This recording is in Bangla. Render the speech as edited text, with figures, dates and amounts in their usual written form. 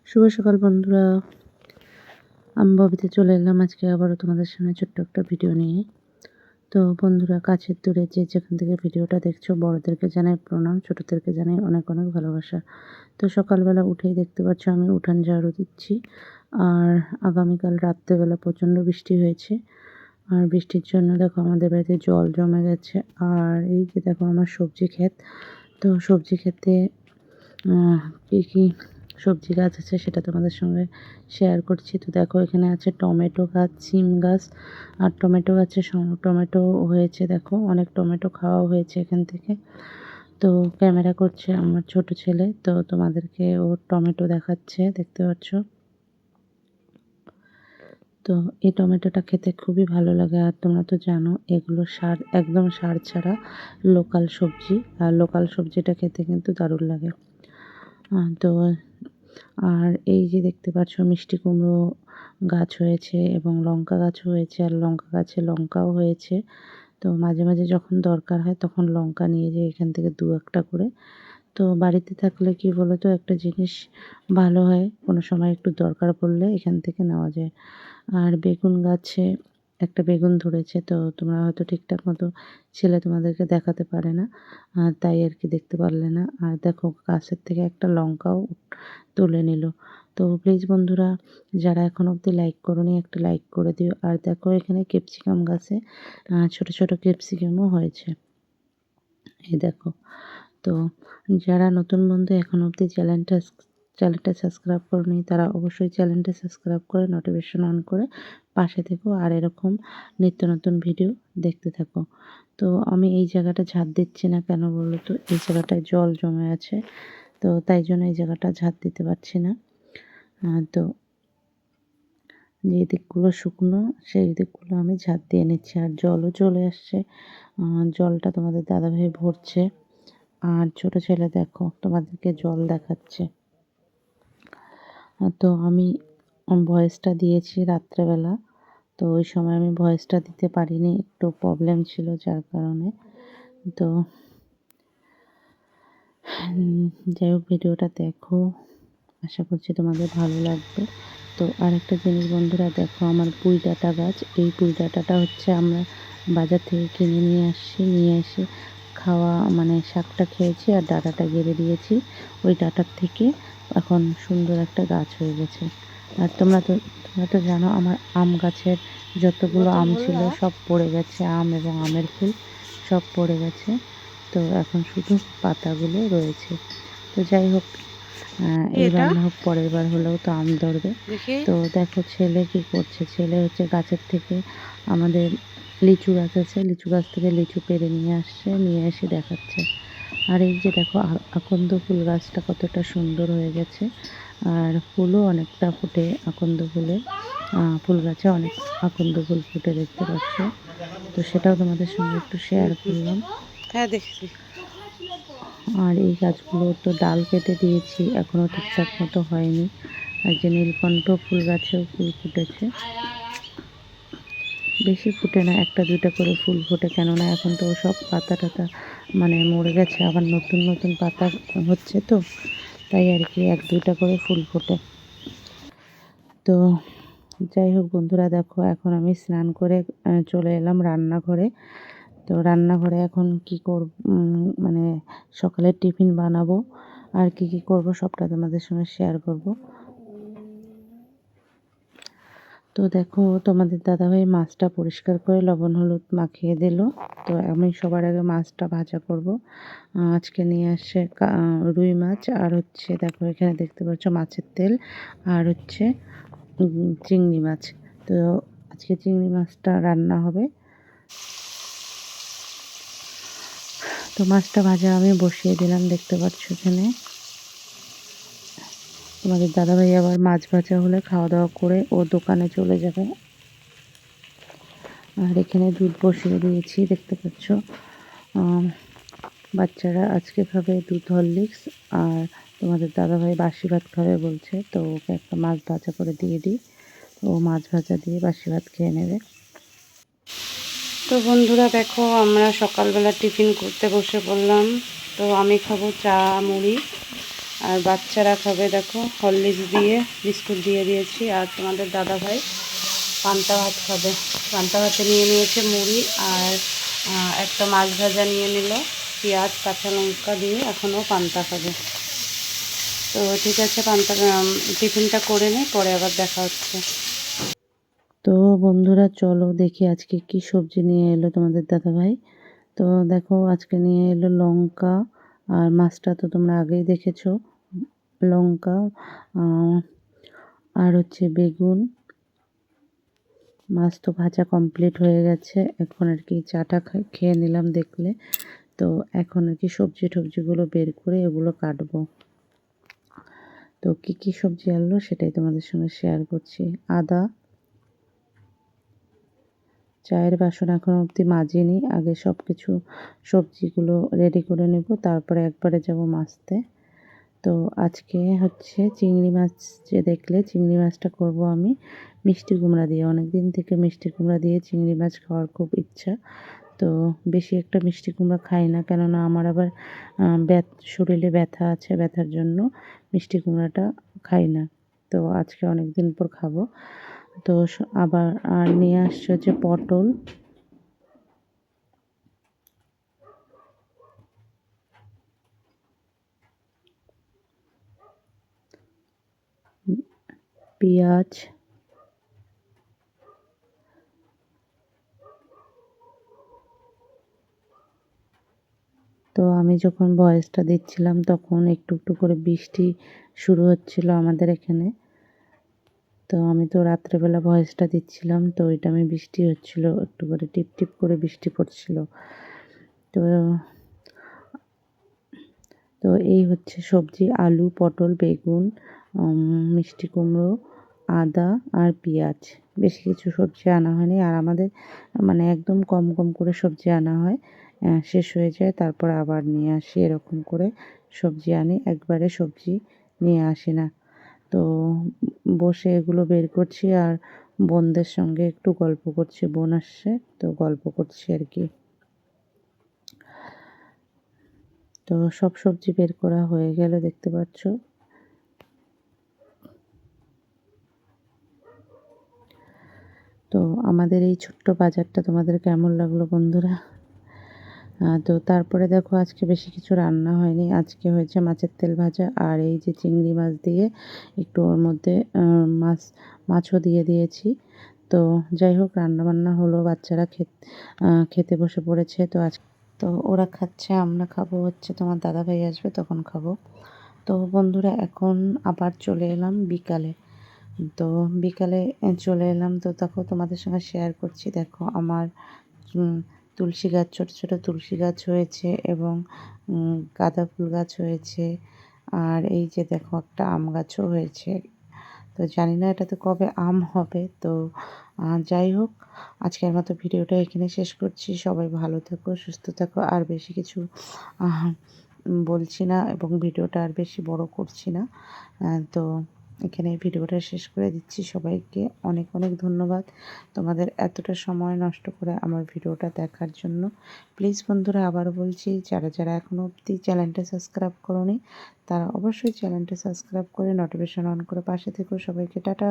শুভ সকাল বন্ধুরা, আমি ববিতে চলে এলাম আজকে আবারও তোমাদের সামনে ছোট্ট একটা ভিডিও নিয়ে। তো বন্ধুরা, কাছের দূরে যে যেখান থেকে ভিডিওটা দেখছো, বড়দেরকে জানাই প্রণাম, ছোটোদেরকে জানাই অনেক অনেক ভালোবাসা। তো সকালবেলা উঠেই দেখতে পাচ্ছ আমি উঠান ঝাড়ু দিচ্ছি। আর আগামীকাল রাত্রেবেলা প্রচণ্ড বৃষ্টি হয়েছে, আর বৃষ্টির জন্য দেখো আমাদের বাড়িতে জল জমে গেছে। আর এই যে দেখো আমার সবজি ক্ষেত, তো সবজি ক্ষেতে কী কী সবজি গাছ আছে সেটা তোমাদের সঙ্গে শেয়ার করছি। তো দেখো এখানে আছে টমেটো গাছ, সিম গাছ, আর টমেটো গাছে টমেটো হয়েছে, দেখো অনেক টমেটো খাওয়া হয়েছে এখান থেকে। তো ক্যামেরা করছে আমার ছোট ছেলে, তো তোমাদেরকে ও টমেটো দেখাচ্ছে, দেখতে পাচ্ছ। তো এই টমেটোটা খেতে খুবই ভালো লাগে। আর তোমরা তো জানো এগুলো সার, একদম সার ছাড়া লোকাল সবজি, আর লোকাল সবজিটা খেতে কিন্তু দারুণ লাগে। তো আর এই যে দেখতে পাচ্ছ মিষ্টি কুমড়ো গাছ হয়েছে এবং লঙ্কা গাছ হয়েছে, আর লঙ্কা গাছে লঙ্কাও হয়েছে। তো মাঝে মাঝে যখন দরকার হয় তখন লঙ্কা নিয়ে যাই এখান থেকে দু একটা করে। তো বাড়িতে থাকলে কি বলো তো, একটা জিনিস ভালো হয়, কোনো সময় একটু দরকার পড়লে এখান থেকে নেওয়া যায়। আর বেগুন গাছে একটা বেগুন ধরেছে, তো তোমরা হয়তো ঠিকঠাক মতো ছেলে তোমাদেরকে দেখাতে পারে না, তাই আর কি দেখতে পারলে না। আর দেখো গাছের থেকে একটা লঙ্কাও তুলে নিল। তো প্লিজ বন্ধুরা, যারা এখন অবধি লাইক করোনি একটা লাইক করে দিও। আর দেখো এখানে ক্যাপসিকাম গাছে ছোট ছোট ক্যাপসিকামও হয়েছে, এই দেখো। তো যারা নতুন বন্ধু এখন অবধি চ্যানেলটা সাবস্ক্রাইব করোনি, তারা অবশ্যই চ্যানেলটা সাবস্ক্রাইব করে নোটিফিকেশন অন করে পাশে থেকো, আর এরকম নিত্য নতুন ভিডিও দেখতে থাকো। তো আমি এই জায়গাটা ঝাড় দিচ্ছি না কেন বলো তো, এই জায়গাটায় জল জমে আছে, তো তাই জন্য এই জায়গাটা ঝাড় দিতে পারছি না। তো যে দিকগুলো শুকনো সেই দিকগুলো আমি ঝাড় দিয়ে নিচ্ছি। আর জলও চলে আসছে, জলটা তোমাদের দাদাভাই ভরছে। আর ছোট ছেলে দেখো তোমাদেরকে জল দেখাচ্ছে। তো আমি ভয়েসটা দিয়েছি রাত্রেবেলা, তো ওই সময় আমি ভয়েসটা দিতে পারিনি, একটু প্রবলেম ছিল যার কারণে। তো যাই হোক, ভিডিওটা দেখো, আশা করছি তোমাদের ভালো লাগবে। তো আরেকটা জিনিস বন্ধুরা, দেখো আমার পুঁই ডাঁটা গাছ, এই পুঁই ডাঁটাটা হচ্ছে আমরা বাজার থেকে কিনে নিয়ে এসে খাওয়া, মানে শাকটা খেয়েছি আর ডাঁটাটা গেড়ে দিয়েছি। ওই ডাঁটার থেকে এখন সুন্দর একটা গাছ হয়ে গেছে। আর তোমরা তো জানো আমার আম গাছের যতগুলো আম ছিল সব পড়ে গেছে, আম এবং আমের ফুল সব পড়ে গেছে। তো এখন শুধু পাতাগুলো রয়েছে। তো যাই হোক, এইবার না হোক পরের বার হলেও তো আম ধরবে। তো দেখো ছেলে কি করছে, ছেলে হচ্ছে গাছের থেকে আমাদের লিচু গাছ আছে, লিচু গাছ থেকে লিচু পেড়ে নিয়ে এসে দেখাচ্ছে। আর এই যে দেখো আকন্দ ফুল গাছটা কতটা সুন্দর হয়ে গেছে, আর ফুলও অনেকটা ফুটে, আকন্দ ফুলে ফুল গাছে অনেক আকন্দ ফুল ফুটে, দেখতে পাচ্ছ। তো সেটাও তোমাদের সঙ্গে একটু শেয়ার করলাম। হ্যাঁ দেখছি। আর এই গাছগুলো তো ডাল কেটে দিয়েছি, এখনও ঠিকঠাক মতো হয়নি। আর যে নীলকণ্ঠ ফুল গাছেও ফুল ফুটেছে, বেশি ফুটে না, একটা দুইটা করে ফুল ফোটে, কেননা এখন তো সব পাতা টাতা মানে মরে গেছে, আবার নতুন নতুন পাতা হচ্ছে, তো তাই আর কি এক দুইটা করে ফুল ফোটে। তো যাই হোক বন্ধুরা, দেখো এখন আমি স্নান করে চলে এলাম রান্নাঘরে। তো রান্নাঘরে এখন কি করব, মানে সকালের টিফিন বানাবো, আর কি কি করব সবটা তোমাদের সঙ্গে শেয়ার করব। তো দেখো তোমাদের দাদাভাই মাছটা পরিষ্কার করে লবণ হলুদ মাখিয়ে দিল। তো আমি সবার আগে মাছটা ভাজা করব। আজকে নিয়ে আসে রুই মাছ, আর হচ্ছে দেখো এখানে দেখতে পাচ্ছ মাছের তেল, আর হচ্ছে চিংড়ি মাছ। তো আজকে চিংড়ি মাছটা রান্না হবে। তো মাছটা ভাজা আমি বসিয়ে দিলাম, দেখতে পাচ্ছ এখানে। তোমাদের দাদাভাই আবার মাছ ভাজা হলে খাওয়া দাওয়া করে ও দোকানে চলে যাবে। আর এখানে দুধ বসিয়ে দিয়েছি, দেখতে পাচ্ছ। বাচ্চারা আজকে খাবে দুধ হরলিক্স, আর তোমাদের দাদাভাই বাসি ভাত খাবে বলছে, তো ওকে একটা মাছ ভাজা করে দিয়ে দিই, ও মাছ ভাজা দিয়ে বাসি ভাত খেয়ে নেবে। তো বন্ধুরা দেখো, আমরা সকালবেলা টিফিন করতে বসে পড়লাম। তো আমি খাবো চা মুড়ি, আর বাচ্চারা খাবে দেখো হরলিক্স দিয়ে বিস্কুট দিয়ে দিয়েছি। আর তোমাদের দাদা ভাই পান্তা ভাত খাবে। পান্তা ভাতে নিয়ে নিয়েছে মুড়ি আর একটা মাছ ভাজা নিয়ে নিল, পেঁয়াজ কাঁচা লঙ্কা দিয়ে। এখনও পান্তা খাবে। তো ঠিক আছে, পান্তা টিফিনটা করে নিই, পরে আবার দেখা হচ্ছে। তো বন্ধুরা চলো দেখি আজকে কি সবজি নিয়ে এলো তোমাদের দাদাভাই। তো দেখো আজকে নিয়ে এলো লঙ্কা, আর মাছটা তো তোমরা আগেই দেখেছো। লঙ্কা আর হচ্ছে বেগুন। মাছ তো ভাজা কমপ্লিট হয়ে গেছে, এখন আর কি চাটা খেয়ে নিলাম দেখলে। তো এখন আর কি সবজি টবজিগুলো বের করে এগুলো কাটবো। তো কি কি সবজি আনলো সেটাই তোমাদের সঙ্গে শেয়ার করছি। আদা, চায়ের বাসন এখনও অবধি মাজিনি, আগে সব কিছু সবজিগুলো রেডি করে নেব, তারপরে একবারে যাব মাজতে। তো আজকে হচ্ছে চিংড়ি মাছ, যে দেখলে চিংড়ি মাছটা করব আমি মিষ্টি কুমড়া দিয়ে। অনেক দিন থেকে মিষ্টি কুমড়া দিয়ে চিংড়ি মাছ খাওয়ার খুব ইচ্ছা। তো বেশি একটা মিষ্টি কুমড়া খাই না, কেননা আমার আবার শরীরে ব্যথা আছে, ব্যথার জন্য মিষ্টি কুমড়াটা খাই না। তো আজকে অনেক দিন পর খাবো। তো আবার আর নিয়ে আসছে হচ্ছে পটল, পেঁয়াজ, তো আমি যখন ভয়েসটা দিচ্ছিলাম তখন একটু একটু করে বৃষ্টি শুরু হচ্ছিল আমাদের এখানে। তো আমি তো রাত্রেবেলা ভয়েসটা দিচ্ছিলাম, তো ওই টাইমে বৃষ্টি হচ্ছিল, একটু করে টিপ টিপ করে বৃষ্টি পড়ছিল। তো তো এই হচ্ছে সবজি: আলু, পটল, বেগুন, মিষ্টি কুমড়ো, আদা আর পেঁয়াজ। বেশি কিছু সবজি আনা হয়নি, আর আমাদের মানে একদম কম কম করে সবজি আনা হয়, শেষ হয়ে যায় তারপর আবার নিয়ে আসি, এরকম করে সবজি আনি, একবারে সবজি নিয়ে আসি না। তো বসে এগুলো বের করছি আর বোনদের সঙ্গে একটু গল্প করছি, বোন আসছে তো গল্প করছি আর কি। তো সব সবজি বের করা হয়ে গেল, দেখতে পাচ্ছ। তো আমাদের এই ছোট্ট বাজারটা তোমাদের কেমন লাগলো বন্ধুরা? তো তারপরে দেখো আজকে বেশি কিছু রান্না হয়নি, আজকে হয়েছে মাছের তেল ভাজা আর এই যে চিংড়ি মাছ দিয়ে একটু ওর মধ্যে মাছও দিয়ে দিয়েছি। তো যাই হোক, রান্নাবান্না হলো, বাচ্চারা খেতে বসে পড়েছে। তো ওরা খাচ্ছে, আমরা খাবো হচ্ছে, তোমার দাদাভাই আসবে তখন খাবো। তো বন্ধুরা এখন আবার চলে এলাম বিকালে। তো বিকালে চলে এলাম, তো দেখো তোমাদের সঙ্গে শেয়ার করছি। দেখো আমার তুলসী গাছ, ছোট ছোট তুলসী গাছ হয়েছে এবং গাঁদা ফুল গাছ হয়েছে। আর এই যে দেখো একটা আম গাছও হয়েছে। তো জানি না এটাতে কবে আম হবে। তো যাই হোক, আজকের মতো ভিডিওটা এখানে শেষ করছি। সবাই ভালো থাকো, সুস্থ থাকো, আর বেশি কিছু বলছি না এবং ভিডিওটা আর বেশি বড় করছি না। তো এখানে ভিডিওটা শেষ করে দিচ্ছি। সবাইকে অনেক অনেক ধন্যবাদ তোমাদের এতটা সময় নষ্ট করে আমার ভিডিওটা দেখার জন্য। প্লিজ বন্ধুরা, আবারও বলছি, যারা যারা এখনও অবধি চ্যানেলটা সাবস্ক্রাইব করোনি তারা অবশ্যই চ্যানেলটা সাবস্ক্রাইব করে নোটিফিকেশন অন করে পাশে থেকো। সবাইকে টাটা।